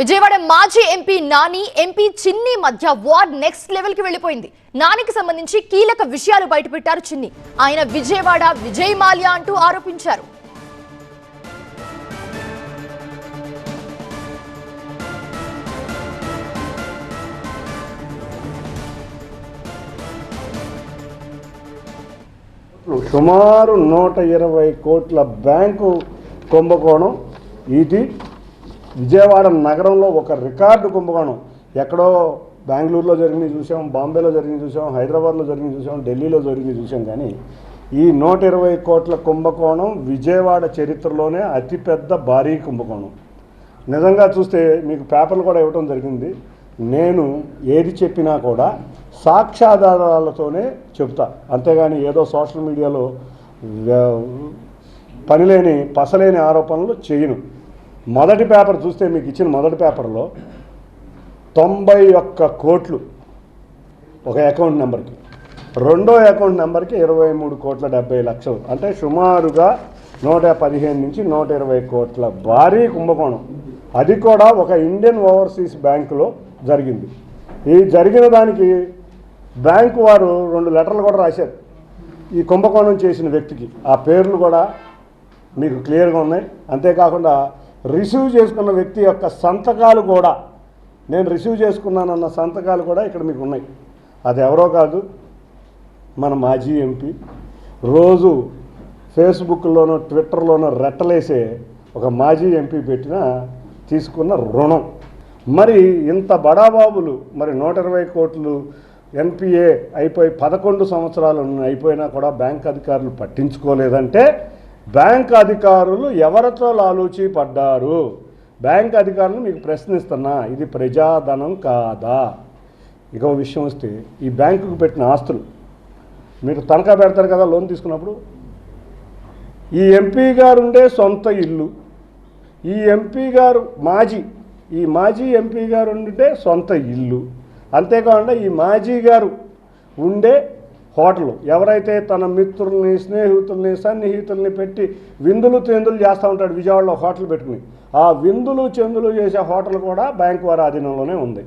విజయవాడ మాజీ MP Nani MP చిన్ని మధ్య వార్ నెక్స్ట్ లెవెల్ కి వెళ్లిపోయింది. నానికి సంబంధించి కీలక విషయాలు బయటపెట్టారు చిన్ని. ఆయన విజయవాడ విజయ్ మాల్యా అంటూ ఆరోపించారు. సుమారు 120 కోట్ల బ్యాంకు కుంభకోణం ఇది విజయవాడ నగరంలో ఒక రికార్డు కుంభకోణం. ఎక్కడో బెంగళూరులో జరిగింది చూసాం, బాంబేలో జరిగింది చూసాం, హైదరాబాద్లో జరిగింది చూసాం, ఢిల్లీలో జరిగింది చూసాం. కానీ ఈ 120 కోట్ల కుంభకోణం విజయవాడ చరిత్రలోనే అతిపెద్ద భారీ కుంభకోణం. నిజంగా చూస్తే మీకు పేపర్లు కూడా ఇవ్వడం జరిగింది. నేను ఏది చెప్పినా కూడా సాక్ష్యాధారాలతోనే చెప్తా, అంతేగాని ఏదో సోషల్ మీడియాలో పసలేని ఆరోపణలు చేయను. మొదటి పేపర్ చూస్తే మీకు ఇచ్చిన మొదటి పేపర్లో 91 కోట్లు ఒక అకౌంట్ నెంబర్కి, రెండో అకౌంట్ నెంబర్కి 23 కోట్ల 70 లక్షలు, అంటే సుమారుగా 115 నుంచి 120 కోట్ల భారీ కుంభకోణం. అది కూడా ఒక ఇండియన్ ఓవర్సీస్ బ్యాంకులో జరిగింది. ఈ జరిగిన దానికి బ్యాంకు వారు 2 లెటర్లు కూడా రాశారు ఈ కుంభకోణం చేసిన వ్యక్తికి. ఆ పేర్లు కూడా మీకు క్లియర్గా ఉన్నాయి. అంతేకాకుండా రిసీవ్ చేసుకున్న వ్యక్తి యొక్క సంతకాలు కూడా, నేను రిసీవ్ చేసుకున్నానన్న సంతకాలు కూడా ఇక్కడ మీకు ఉన్నాయి. అది ఎవరో కాదు, మన మాజీ ఎంపీ, రోజు ఫేస్బుక్లోనో ట్విట్టర్లోనో రెట్టలేసే ఒక మాజీ ఎంపీ తీసుకున్న రుణం. మరి ఇంత బడాబాబులు, మరి 120 కోట్లు ఎన్పిఏ అయిపోయి 11 సంవత్సరాలు అయిపోయినా కూడా బ్యాంక్ అధికారులు పట్టించుకోలేదంటే బ్యాంక్ అధికారులు ఎవరితో లాలూచి పడ్డారు? బ్యాంక్ అధికారులు మీకు ప్రశ్నిస్తున్నా, ఇది ప్రజాధనం కాదా? ఇక విషయం వస్తే ఈ బ్యాంకుకు పెట్టిన ఆస్తులు మీరు తనఖా పెడతారు కదా లోన్ తీసుకున్నప్పుడు. ఈ ఎంపీ గారు ఉండే సొంత ఇల్లు, ఈ ఎంపీ గారు మాజీ ఎంపీ గారు ఉండే సొంత ఇల్లు, అంతేకాకుండా ఈ మాజీ గారు ఉండే హోటలు, ఎవరైతే తన మిత్రుల్ని, స్నేహితుల్ని, సన్నిహితుల్ని పెట్టి విందులు చెందులు చేస్తూ ఉంటాడు విజయవాడలో హోటల్ పెట్టుకుని, ఆ విందులు చెందులు చేసే హోటల్ కూడా బ్యాంకు వారి ఆధీనంలోనే ఉంది.